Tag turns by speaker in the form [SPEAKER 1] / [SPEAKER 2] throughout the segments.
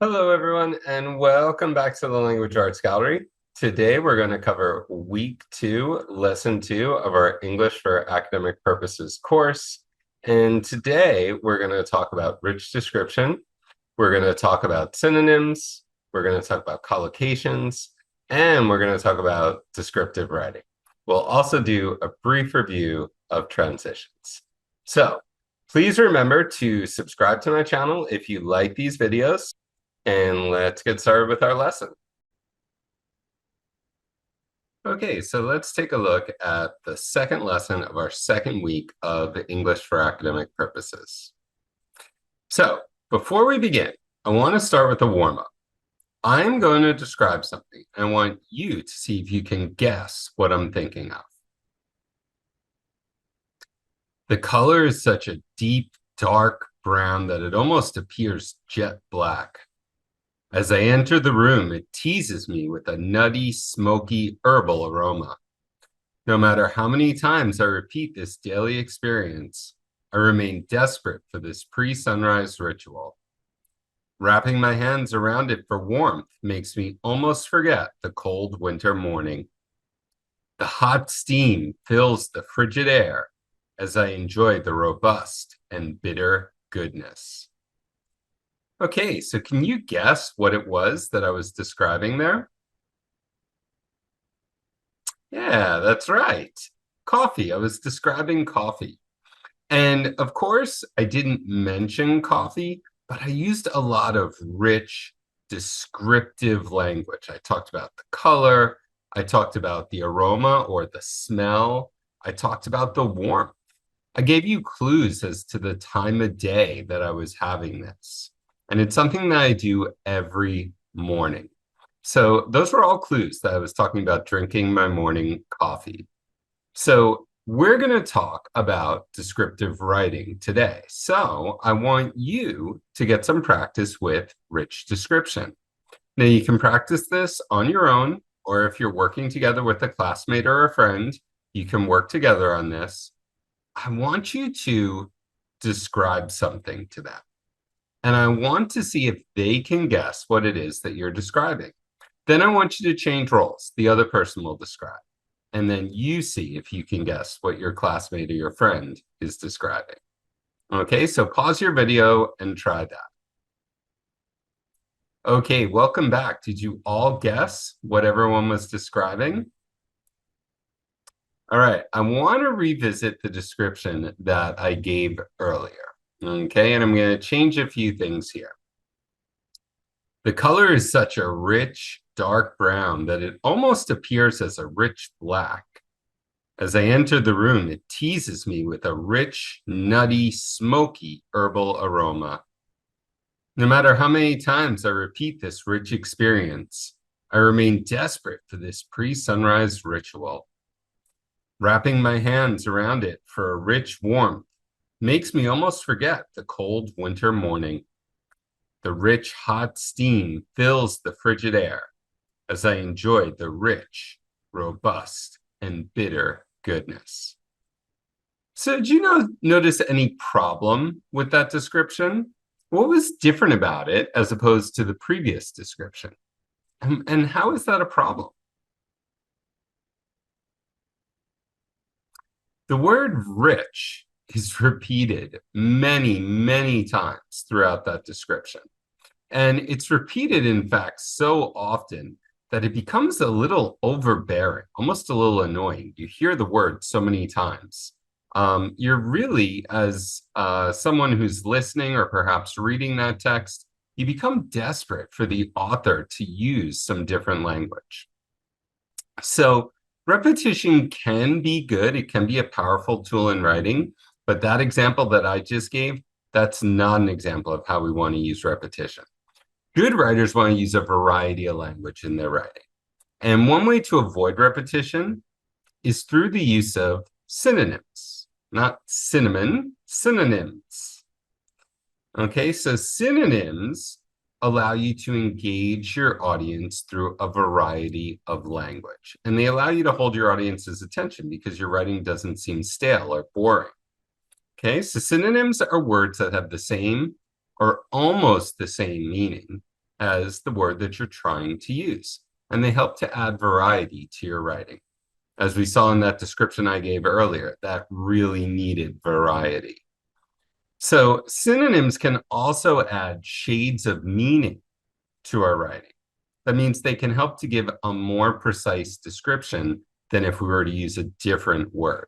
[SPEAKER 1] Hello, everyone, and welcome back to the Language Arts Gallery. Today, we're going to cover week 2, lesson 2 of our English for Academic Purposes course. And today, we're going to talk about rich description. We're going to talk about synonyms. We're going to talk about collocations, and we're going to talk about descriptive writing. We'll also do a brief review of transitions. So, please remember to subscribe to my channel if you like these videos. And let's get started with our lesson. Okay, so let's take a look at the second lesson of our second week of English for Academic Purposes. So before we begin, I want to start with a warm-up. I'm going to describe something. I want you to see if you can guess what I'm thinking of. The color is such a deep, dark brown that it almost appears jet black. As I enter the room, it teases me with a nutty, smoky, herbal aroma. No matter how many times I repeat this daily experience, I remain desperate for this pre-sunrise ritual. Wrapping my hands around it for warmth makes me almost forget the cold winter morning. The hot steam fills the frigid air as I enjoy the robust and bitter goodness. Okay, so can you guess what it was that I was describing there? Yeah, that's right. Coffee. I was describing coffee. And of course, I didn't mention coffee, but I used a lot of rich, descriptive language. I talked about the color. I talked about the aroma or the smell. I talked about the warmth. I gave you clues as to the time of day that I was having this. And it's something that I do every morning. So those were all clues that I was talking about drinking my morning coffee. So we're going to talk about descriptive writing today. So I want you to get some practice with rich description. Now you can practice this on your own, or if you're working together with a classmate or a friend, you can work together on this. I want you to describe something to them. And I want to see if they can guess what it is that you're describing. Then I want you to change roles. The other person will describe. And then you see if you can guess what your classmate or your friend is describing. Okay, so pause your video and try that. Okay, welcome back. Did you all guess what everyone was describing? All right, I want to revisit the description that I gave earlier. Okay, and I'm going to change a few things here. The color is such a rich, dark brown that it almost appears as a rich black. As I enter the room, it teases me with a rich, nutty, smoky herbal aroma. No matter how many times I repeat this rich experience, I remain desperate for this pre-sunrise ritual. Wrapping my hands around it for a rich warmth makes me almost forget the cold winter morning. The rich, hot steam fills the frigid air as I enjoy the rich, robust, and bitter goodness. So did you notice any problem with that description? What was different about it as opposed to the previous description? And how is that a problem? The word rich is repeated many, many times throughout that description. And it's repeated, in fact, so often that it becomes a little overbearing, almost a little annoying. You hear the word so many times. You're really, as someone who's listening or perhaps reading that text, you become desperate for the author to use some different language. So repetition can be good. It can be a powerful tool in writing. But that example that I just gave, that's not an example of how we want to use repetition. Good writers want to use a variety of language in their writing. And one way to avoid repetition is through the use of synonyms, not cinnamon, synonyms. Okay, so synonyms allow you to engage your audience through a variety of language. And they allow you to hold your audience's attention because your writing doesn't seem stale or boring. Okay, so synonyms are words that have the same or almost the same meaning, as the word that you're trying to use, and they help to add variety to your writing. As we saw in that description I gave earlier, that really needed variety. So synonyms can also add shades of meaning to our writing. That means they can help to give a more precise description than if we were to use a different word.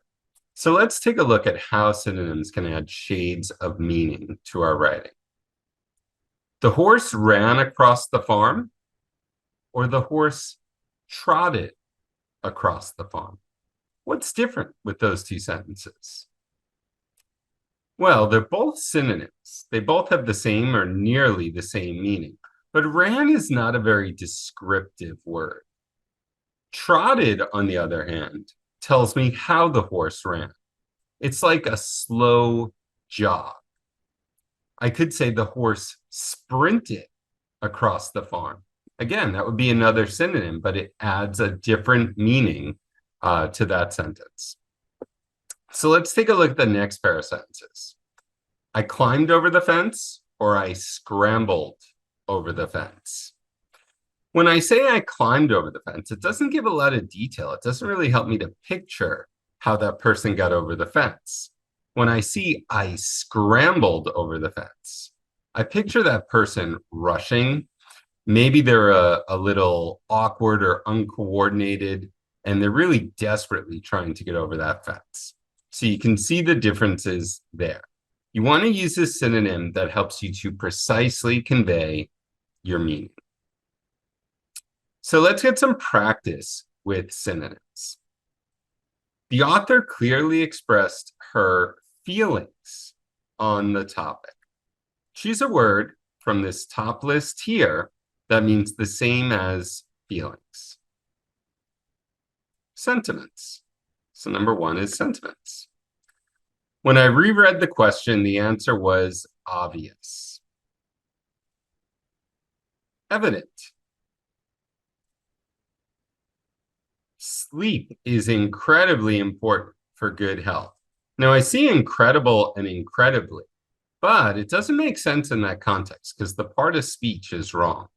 [SPEAKER 1] So let's take a look at how synonyms can add shades of meaning to our writing. The horse ran across the farm, or the horse trotted across the farm. What's different with those two sentences? Well, they're both synonyms. They both have the same or nearly the same meaning, but ran is not a very descriptive word. Trotted, on the other hand, tells me how the horse ran. It's like a slow jog. I could say the horse sprinted across the farm. Again, that would be another synonym, but it adds a different meaning to that sentence. So let's take a look at the next pair of sentences. I climbed over the fence, or I scrambled over the fence. When I say I climbed over the fence, it doesn't give a lot of detail. It doesn't really help me to picture how that person got over the fence. When I see I scrambled over the fence, I picture that person rushing. Maybe they're a little awkward or uncoordinated, and they're really desperately trying to get over that fence. So you can see the differences there. You want to use a synonym that helps you to precisely convey your meaning. So let's get some practice with synonyms. The author clearly expressed her feelings on the topic. Choose a word from this top list here that means the same as feelings. Sentiments. So number one is sentiments. When I reread the question, the answer was obvious. Evident. Sleep is incredibly important for good health. Now, I see incredible and incredibly, but it doesn't make sense in that context because the part of speech is wrong.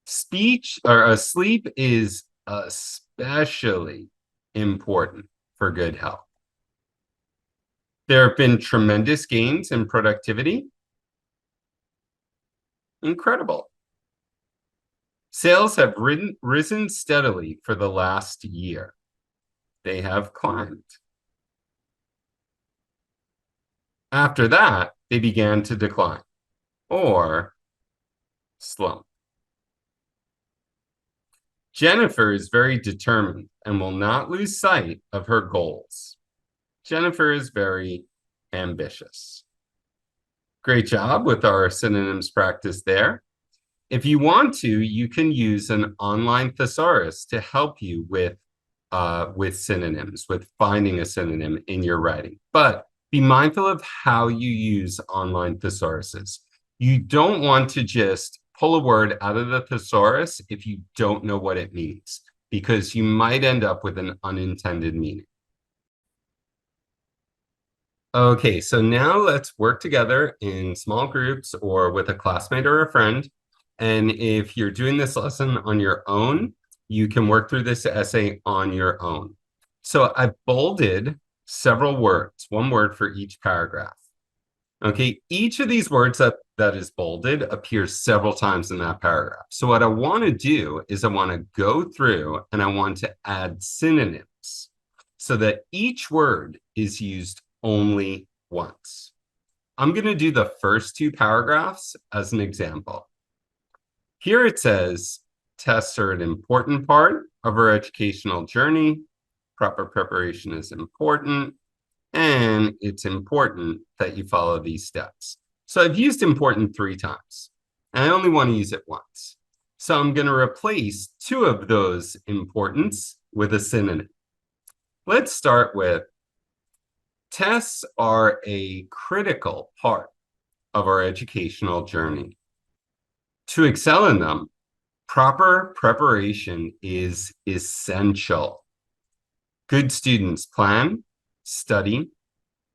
[SPEAKER 1] Sleep is especially important for good health. There have been tremendous gains in productivity. Incredible. Sales have risen steadily for the last year. They have climbed. After that, they began to decline or slump. Jennifer is very determined and will not lose sight of her goals. Jennifer is very ambitious. Great job with our synonyms practice there. If you want to, you can use an online thesaurus to help you with synonyms, with finding a synonym in your writing. But be mindful of how you use online thesauruses. You don't want to just pull a word out of the thesaurus if you don't know what it means, because you might end up with an unintended meaning. Okay, so now let's work together in small groups or with a classmate or a friend. And if you're doing this lesson on your own, you can work through this essay on your own. So I've bolded several words, one word for each paragraph. Okay, each of these words that is bolded appears several times in that paragraph. So what I want to do is I want to go through and I want to add synonyms so that each word is used only once. I'm going to do the first two paragraphs as an example. Here it says, tests are an important part of our educational journey. Proper preparation is important. And it's important that you follow these steps. So I've used important 3 times, and I only want to use it once. So I'm going to replace 2 of those importance with a synonym. Let's start with tests are a critical part of our educational journey. To excel in them, proper preparation is essential. Good students plan, study,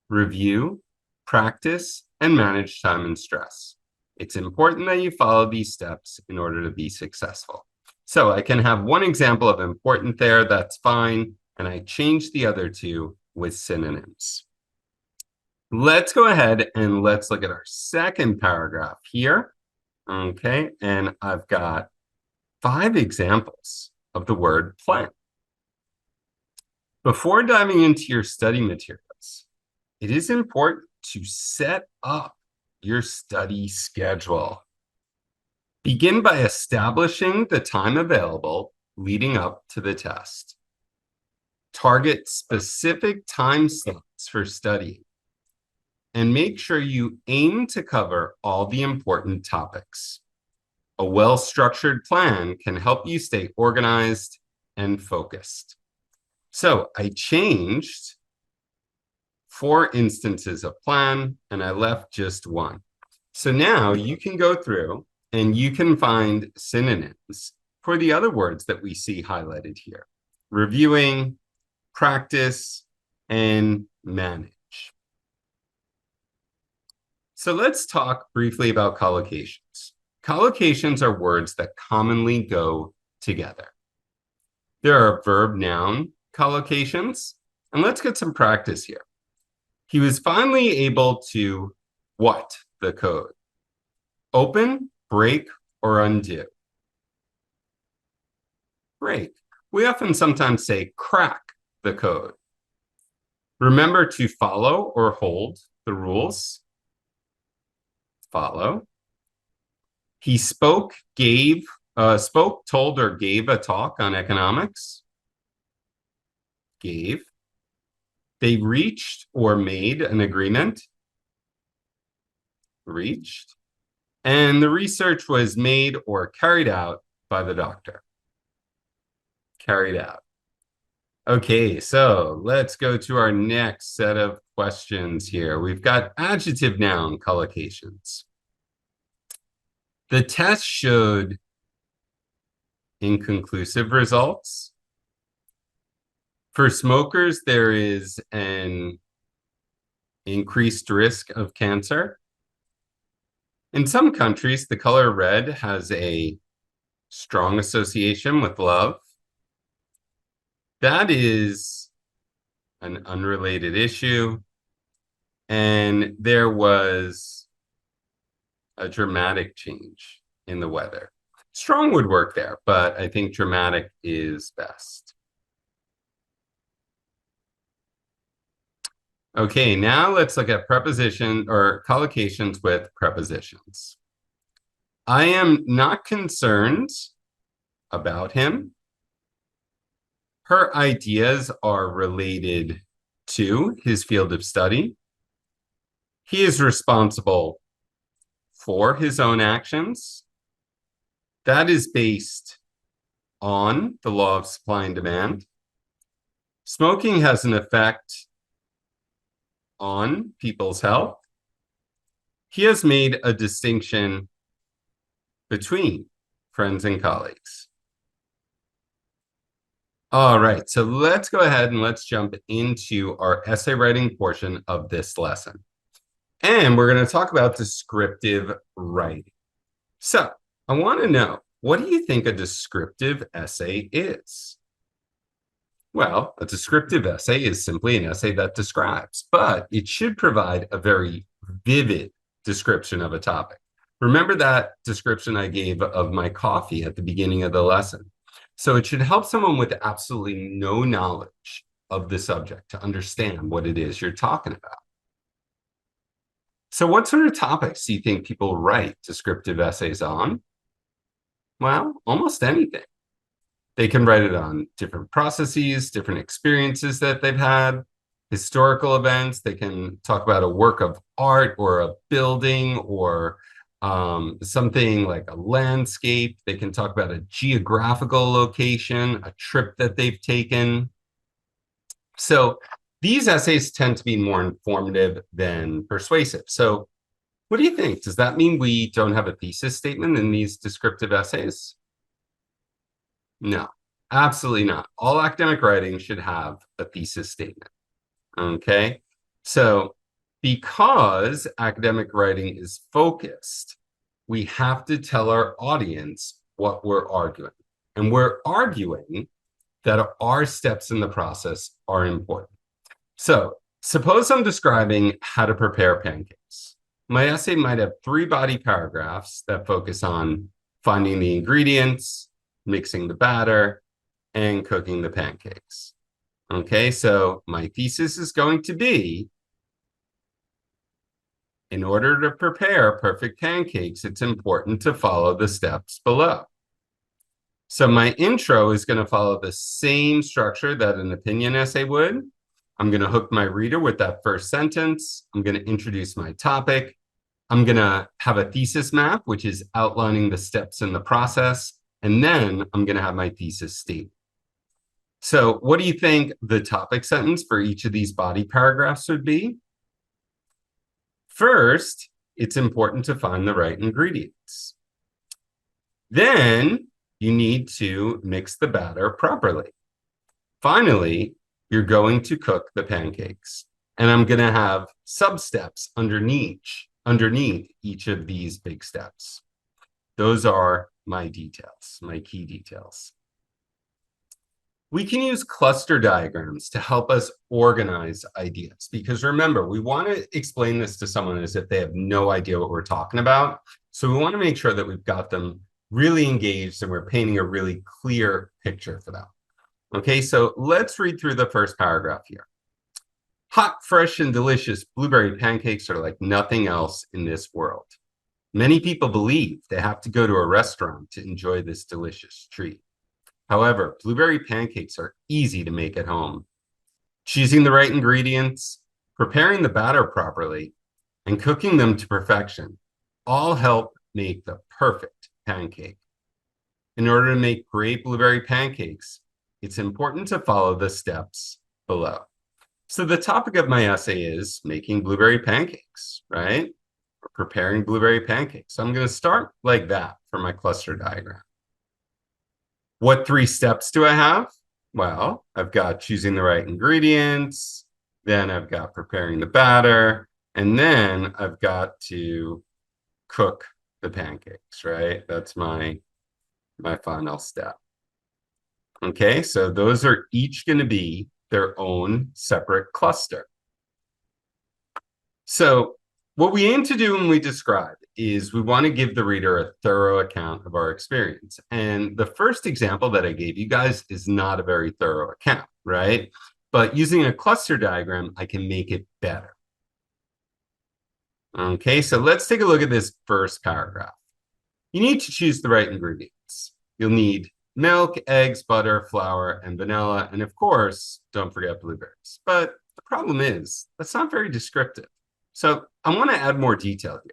[SPEAKER 1] review, practice, and manage time and stress. It's important that you follow these steps in order to be successful. So I can have one example of important there, that's fine, and I change the other two with synonyms. Let's go ahead and let's look at our second paragraph here. Okay, and I've got 5 examples of the word plan. Before diving into your study materials, it is important to set up your study schedule. Begin by establishing the time available leading up to the test. Target specific time slots for studying, and make sure you aim to cover all the important topics. A well-structured plan can help you stay organized and focused. So I changed 4 instances of plan, and I left just 1. So now you can go through and you can find synonyms for the other words that we see highlighted here: reviewing, practice, and manage. So let's talk briefly about collocations. Collocations are words that commonly go together. There are verb-noun collocations, and let's get some practice here. He was finally able to what the code? Open, break, or undo? Break. We often sometimes say crack the code. Remember to follow or hold the rules. Follow. He spoke, told, or gave a talk on economics. Gave. They reached or made an agreement. Reached. And the research was made or carried out by the doctor. Carried out. Okay, so let's go to our next set of questions here. We've got adjective noun collocations. The test showed inconclusive results. For smokers, there is an increased risk of cancer. In some countries, the color red has a strong association with love. That is an unrelated issue. And there was a dramatic change in the weather. Strong would work there, but I think dramatic is best. Okay, now let's look at preposition or collocations with prepositions. I am not concerned about him. Her ideas are related to his field of study. He is responsible for his own actions. That is based on the law of supply and demand. Smoking has an effect on people's health. He has made a distinction between friends and colleagues. All right, so let's go ahead and let's jump into our essay writing portion of this lesson. And we're going to talk about descriptive writing. So I want to know, what do you think a descriptive essay is? Well, a descriptive essay is simply an essay that describes, but it should provide a very vivid description of a topic. Remember that description I gave of my coffee at the beginning of the lesson. So it should help someone with absolutely no knowledge of the subject to understand what it is you're talking about. So what sort of topics do you think people write descriptive essays on? Well, almost anything. They can write it on different processes, different experiences that they've had, historical events. They can talk about a work of art or a building or something like a landscape. They can talk about a geographical location, a trip that they've taken. So these essays tend to be more informative than persuasive. So what do you think? Does that mean we don't have a thesis statement in these descriptive essays? No, absolutely not. All academic writing should have a thesis statement. Okay, so because academic writing is focused, we have to tell our audience what we're arguing. And we're arguing that our steps in the process are important. So suppose I'm describing how to prepare pancakes. My essay might have 3 body paragraphs that focus on finding the ingredients, mixing the batter, and cooking the pancakes. Okay, so my thesis is going to be, in order to prepare perfect pancakes, it's important to follow the steps below. So my intro is going to follow the same structure that an opinion essay would. I'm going to hook my reader with that first sentence. I'm going to introduce my topic. I'm going to have a thesis map, which is outlining the steps in the process. And then I'm going to have my thesis statement. So what do you think the topic sentence for each of these body paragraphs would be? First, it's important to find the right ingredients. Then you need to mix the batter properly. Finally, you're going to cook the pancakes. And I'm going to have sub-steps underneath each of these big steps. Those are my details, my key details. We can use cluster diagrams to help us organize ideas, because remember, we want to explain this to someone as if they have no idea what we're talking about. So we want to make sure that we've got them really engaged and we're painting a really clear picture for them. Okay, so let's read through the first paragraph here. Hot, fresh, and delicious blueberry pancakes are like nothing else in this world. Many people believe they have to go to a restaurant to enjoy this delicious treat. However, blueberry pancakes are easy to make at home. Choosing the right ingredients, preparing the batter properly, and cooking them to perfection all help make the perfect pancake. In order to make great blueberry pancakes, it's important to follow the steps below. So the topic of my essay is making blueberry pancakes, right? Or preparing blueberry pancakes. So I'm going to start like that for my cluster diagram. What 3 steps do I have? Well, I've got choosing the right ingredients, then I've got preparing the batter, and then I've got to cook the pancakes, right? That's my final step. Okay, so those are each going to be their own separate cluster. So what we aim to do when we describe is we want to give the reader a thorough account of our experience. And the first example that I gave you guys is not a very thorough account, right? But using a cluster diagram, I can make it better. Okay, so let's take a look at this first paragraph. You need to choose the right ingredients. You'll need milk, eggs, butter, flour, and vanilla. And of course, don't forget blueberries. But the problem is, that's not very descriptive. So I want to add more detail here.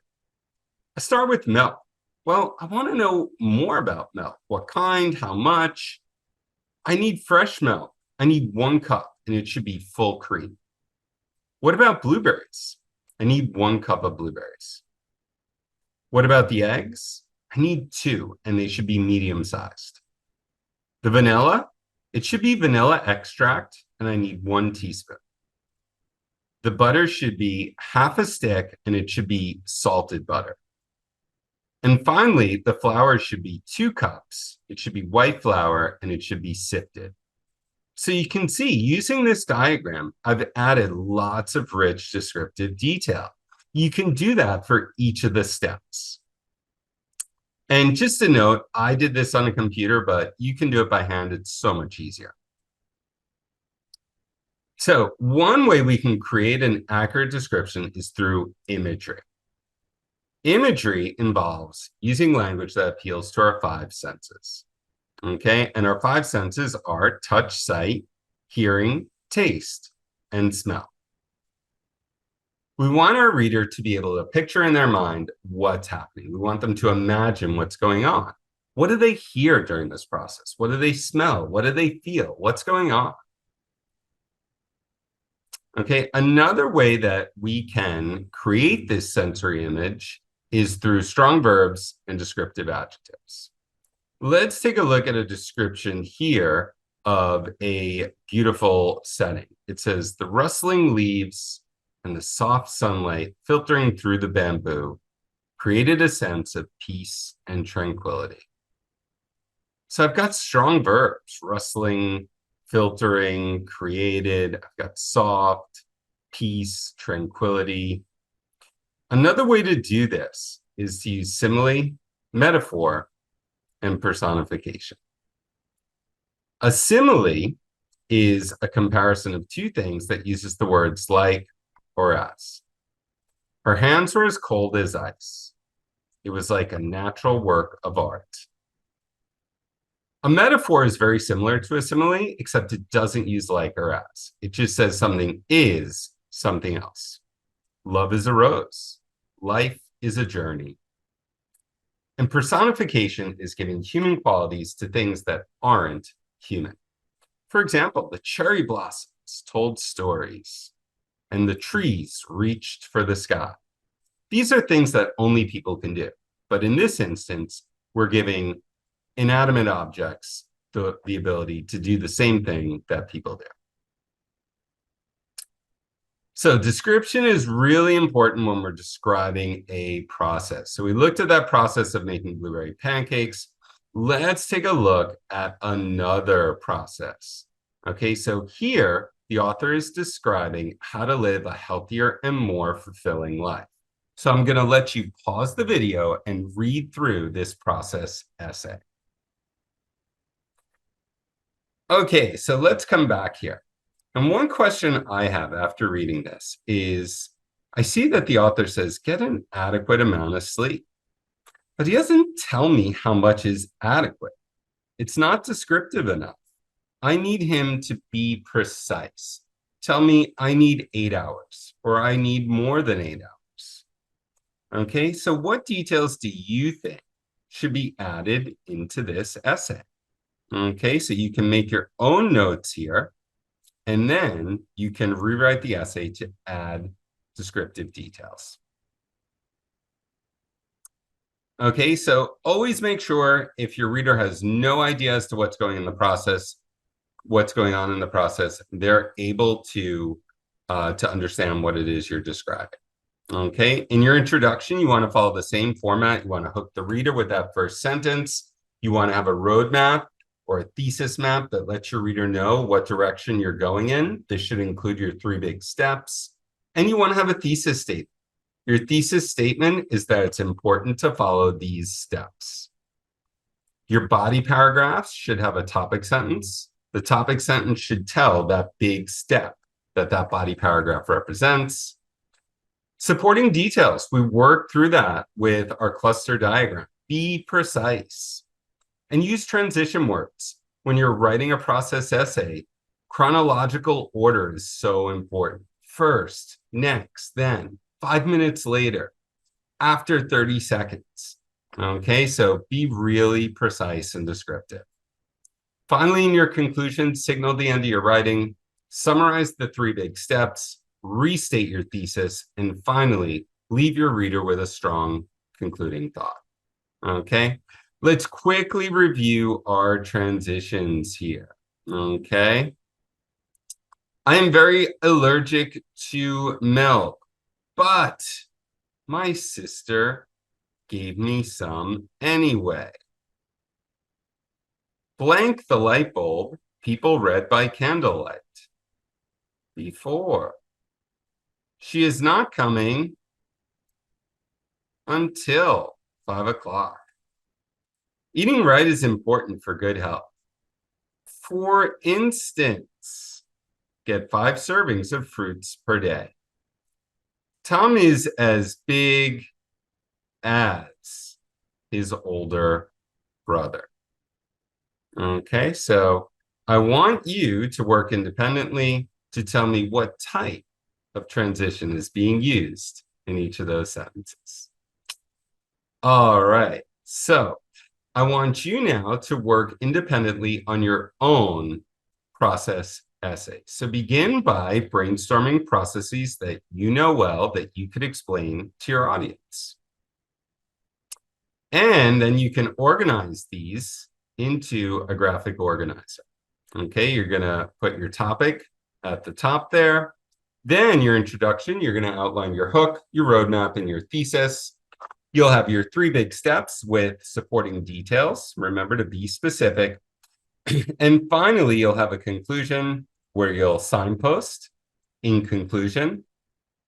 [SPEAKER 1] I start with milk. Well, I want to know more about milk. What kind, how much? I need fresh milk. I need 1 cup, and it should be full cream. What about blueberries? I need 1 cup of blueberries. What about the eggs? I need 2, and they should be medium-sized. The vanilla? It should be vanilla extract, and I need 1 teaspoon. The butter should be half a stick, and it should be salted butter. And finally, the flour should be 2 cups. It should be white flour, and it should be sifted. So you can see, using this diagram, I've added lots of rich descriptive detail. You can do that for each of the steps. And just a note, I did this on a computer, but you can do it by hand. It's so much easier. So one way we can create an accurate description is through imagery. Imagery involves using language that appeals to our 5 senses. Okay, and our 5 senses are touch, sight, hearing, taste, and smell. We want our reader to be able to picture in their mind what's happening. We want them to imagine what's going on. What do they hear during this process? What do they smell? What do they feel? What's going on? Okay, another way that we can create this sensory image is through strong verbs and descriptive adjectives. Let's take a look at a description here of a beautiful setting. It says, the rustling leaves and the soft sunlight filtering through the bamboo created a sense of peace and tranquility. So I've got strong verbs, rustling, filtering, created. I've got soft, peace, tranquility. Another way to do this is to use simile, metaphor, and personification. A simile is a comparison of two things that uses the words like or as. Her hands were as cold as ice. It was like a natural work of art. A metaphor is very similar to a simile, except it doesn't use like or as. It just says something is something else. Love is a rose. Life is a journey. And personification is giving human qualities to things that aren't human. For example, the cherry blossoms told stories, and the trees reached for the sky. These are things that only people can do. But in this instance, we're giving inanimate objects the ability to do the same thing that people do. So description is really important when we're describing a process. So we looked at that process of making blueberry pancakes. Let's take a look at another process. Okay, so here the author is describing how to live a healthier and more fulfilling life. So I'm going to let you pause the video and read through this process essay. Okay, so let's come back here. And one question I have after reading this is, I see that the author says, get an adequate amount of sleep. But he doesn't tell me how much is adequate. It's not descriptive enough. I need him to be precise. Tell me I need 8 hours, or I need more than 8 hours. Okay, so what details do you think should be added into this essay? Okay, so you can make your own notes here, and then you can rewrite the essay to add descriptive details. Okay, so always make sure if your reader has no idea as to what's going on in the process, they're able to understand what it is you're describing. Okay, in your introduction, you want to follow the same format. You want to hook the reader with that first sentence. You want to have a roadmap or a thesis map that lets your reader know what direction you're going in. This should include your 3 big steps. And you want to have a thesis statement. Your thesis statement is that it's important to follow these steps. Your body paragraphs should have a topic sentence. The topic sentence should tell that big step that body paragraph represents. Supporting details, we work through that with our cluster diagram. Be precise. And use transition words. When you're writing a process essay, chronological order is so important. First, next, then, 5 minutes later, after 30 seconds. Okay, so be really precise and descriptive. Finally, in your conclusion, signal the end of your writing, summarize the 3 big steps, restate your thesis, and finally, leave your reader with a strong concluding thought. Okay, let's quickly review our transitions here. Okay, I am very allergic to milk, but my sister gave me some anyway. Blank the light bulb, people read by candlelight. Before. She is not coming until 5 o'clock. Eating right is important for good health. For instance, get 5 servings of fruits per day. Tom is as big as his older brother. Okay, so I want you to work independently to tell me what type of transition is being used in each of those sentences. All right, so I want you now to work independently on your own process essay. So begin by brainstorming processes that you know well that you could explain to your audience. And then you can organize these into a graphic organizer. Okay, you're going to put your topic at the top there. Then your introduction, you're going to outline your hook, your roadmap, and your thesis. You'll have your 3 big steps with supporting details. Remember to be specific. And finally, you'll have a conclusion where you'll signpost in conclusion.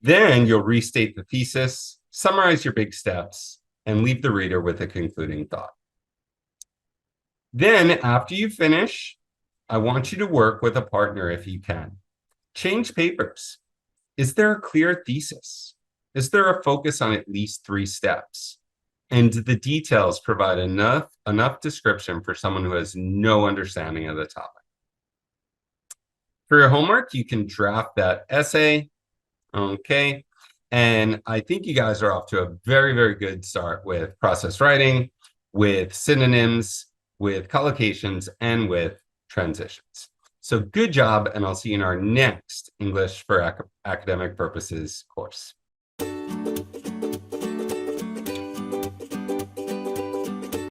[SPEAKER 1] Then you'll restate the thesis, summarize your big steps, and leave the reader with a concluding thought. Then, after you finish, I want you to work with a partner if you can. Change papers. Is there a clear thesis? Is there a focus on at least 3 steps? And do the details provide enough description for someone who has no understanding of the topic? For your homework, you can draft that essay. Okay. And I think you guys are off to a very, very good start with process writing, with synonyms, with collocations, and with transitions. So good job, and I'll see you in our next English for Academic Purposes course.